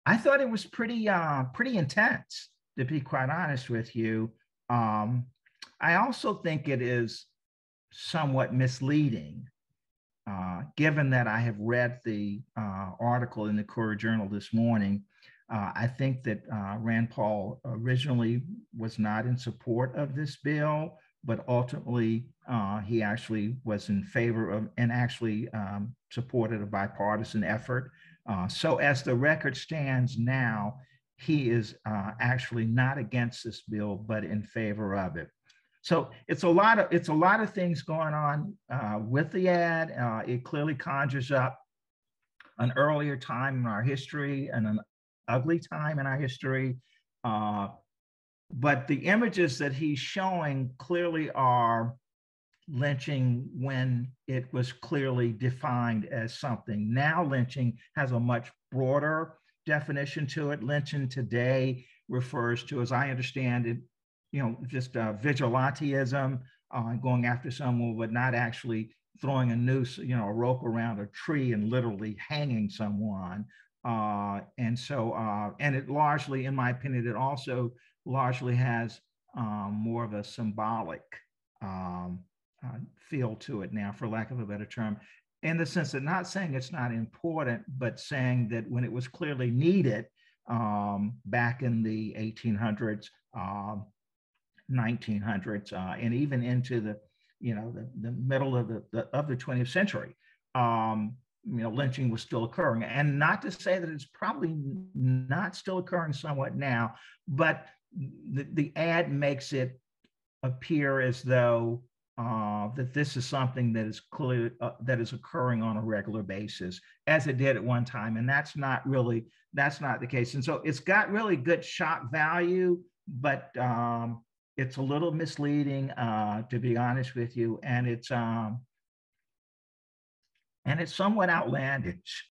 I thought it was pretty intense, to be quite honest with you. Um, I also think it is somewhat misleading, given that I have read the article in the Courier Journal this morning. I think that Rand Paul originally was not in support of this bill, but ultimately he actually was in favor of and actually supported a bipartisan effort. So, as the record stands now, he is actually not against this bill, but in favor of it. So it's a lot of things going on with the ad. It clearly conjures up an earlier time in our history and an ugly time in our history. Uh, but the images that he's showing clearly are lynching when it was clearly defined as something. Now lynching has a much broader definition to it. Lynching today refers to, as I understand it, just vigilantism, going after someone, but not actually throwing a noose, a rope around a tree and literally hanging someone. And it largely, in my opinion, it also largely has more of a symbolic um, feel to it now, for lack of a better term, in the sense that not saying it's not important, but saying that when it was clearly needed back in the 1800s, 1900s, and even into the middle of the 20th century, lynching was still occurring. And not to say that it's probably not still occurring somewhat now, but the ad makes it appear as though that this is something that is clear that is occurring on a regular basis, as it did at one time, and that's not the case. And so it's got really good shock value, but it's a little misleading, to be honest with you, and it's somewhat outlandish.